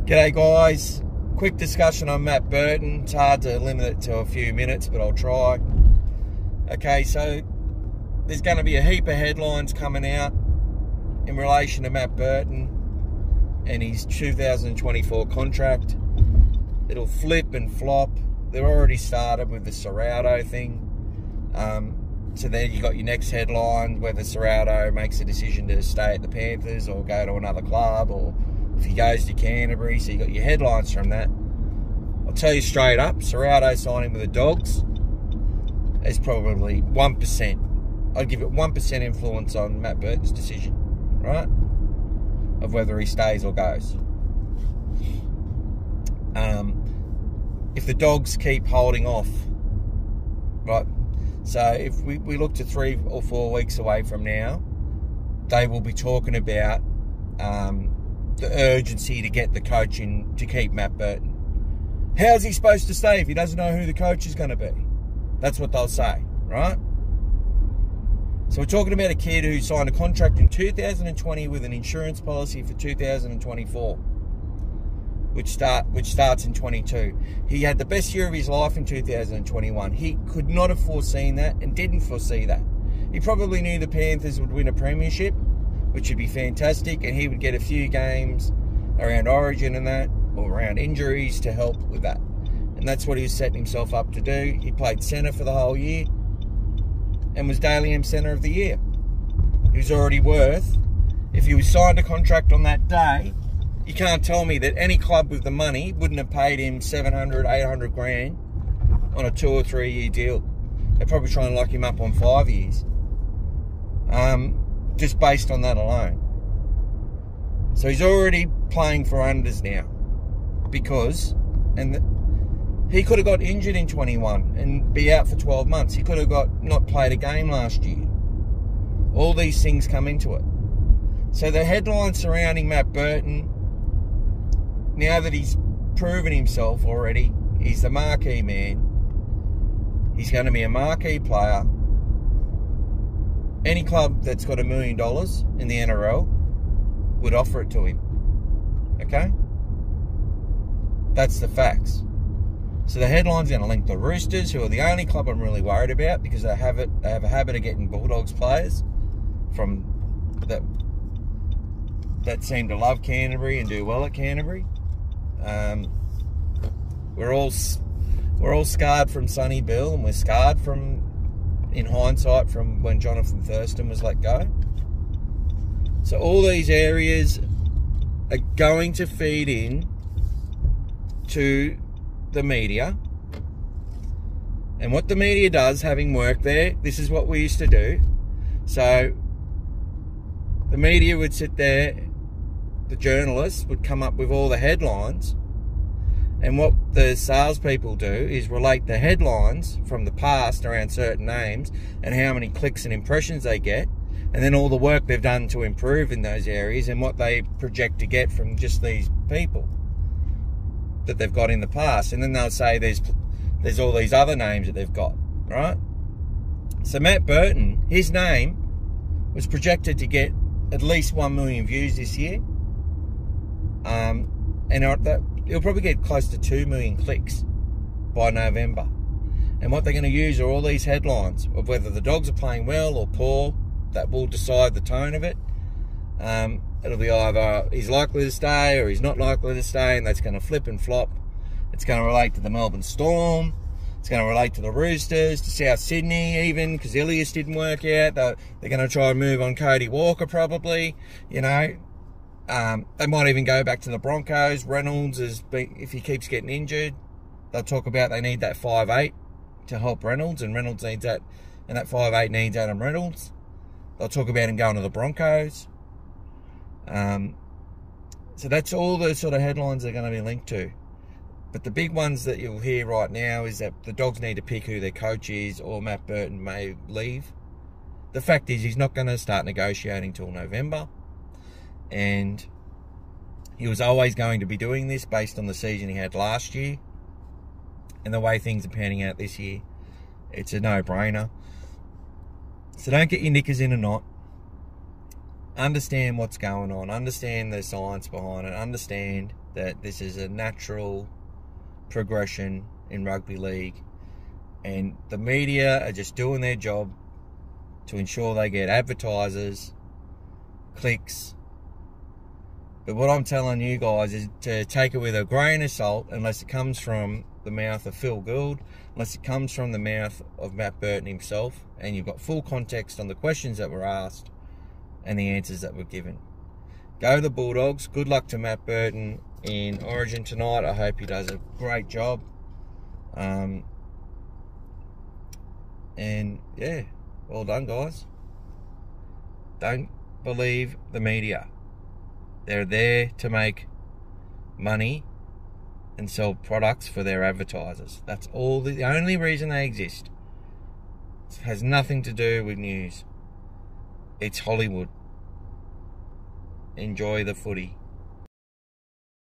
G'day guys, quick discussion on Matt Burton. It's hard to limit it to a few minutes, but I'll try. Okay, so there's going to be a heap of headlines coming out in relation to Matt Burton and his 2024 contract. It'll flip and flop. They've already started with the Serrato thing. So then you got your next headline, whether Serrato makes a decision to stay at the Panthers or go to another club, or if he goes to Canterbury. So you got your headlines from that. I'll tell you straight up, Serrato signing with the Dogs is probably 1%. I'd give it 1% influence on Matt Burton's decision, right? Of whether he stays or goes. If the Dogs keep holding off, right? So if we look to 3 or 4 weeks away from now, they will be talking about the urgency to get the coach in to keep Matt Burton. How's he supposed to stay if he doesn't know who the coach is going to be? That's what they'll say, right? So we're talking about a kid who signed a contract in 2020 with an insurance policy for 2024, which starts in 22. He had the best year of his life in 2021. He could not have foreseen that and didn't foresee that. He probably knew the Panthers would win a premiership, which would be fantastic, and he would get a few games around Origin and that, or around injuries to help with that. And that's what he was setting himself up to do. He played centre for the whole year and was Daily M Centre of the Year. He was already worth, if he was signed a contract on that day, you can't tell me that any club with the money wouldn't have paid him 700, 800 grand on a 2 or 3 year deal. They're probably trying to lock him up on 5 years. Just based on that alone. So he's already playing for unders now. Because, he could have got injured in 21 and be out for 12 months. He could have not played a game last year. All these things come into it. So the headlines surrounding Matt Burton, now that he's proven himself already, he's the marquee man. He's going to be a marquee player. Any club that's got $1 million in the NRL would offer it to him. Okay? That's the facts. So the headline's going to link the Roosters, who are the only club I'm really worried about, because they have a habit of getting Bulldogs players from that seem to love Canterbury and do well at Canterbury. We're all scarred from Sonny Bill, and we're scarred from, in hindsight, from when Jonathan Thurston was let go. So all these areas are going to feed in to the media. And what the media does, having worked there, this is what we used to do. So the media would sit there, the journalists would come up with all the headlines, and what the salespeople do is relate the headlines from the past around certain names and how many clicks and impressions they get, and then all the work they've done to improve in those areas and what they project to get from just these people that they've got in the past. And then they'll say there's all these other names that they've got, right? So Matt Burton, his name was projected to get at least 1 million views this year. And he'll probably get close to 2 million clicks by November. And what they're going to use are all these headlines of whether the Dogs are playing well or poor. That will decide the tone of it. It'll be either he's likely to stay or he's not likely to stay, and that's going to flip and flop. It's going to relate to the Melbourne Storm. It's going to relate to the Roosters, to South Sydney even, because Ilias didn't work out. They're going to try and move on Cody Walker probably, you know. They might even go back to the Broncos. Reynolds, if he keeps getting injured, they'll talk about they need that 5'8" to help Reynolds, and Reynolds needs that, and that 5'8" needs Adam Reynolds. They'll talk about him going to the Broncos. So that's all the sort of headlines they're going to be linked to. But the big ones that you'll hear right now is that the Dogs need to pick who their coach is, or Matt Burton may leave. The fact is, he's not going to start negotiating till November. And he was always going to be doing this based on the season he had last year. And the way things are panning out this year, it's a no-brainer. So don't get your knickers in a knot. Understand what's going on. Understand the science behind it. Understand that this is a natural progression in rugby league, and the media are just doing their job to ensure they get advertisers, clicks. But what I'm telling you guys is to take it with a grain of salt, unless it comes from the mouth of Phil Gould, unless it comes from the mouth of Matt Burton himself, and you've got full context on the questions that were asked and the answers that were given. Go the Bulldogs. Good luck to Matt Burton in Origin tonight. I hope he does a great job. And yeah, well done, guys. Don't believe the media. They're there to make money and sell products for their advertisers. That's all. The only reason they exist. It has nothing to do with news. It's Hollywood. Enjoy the footy.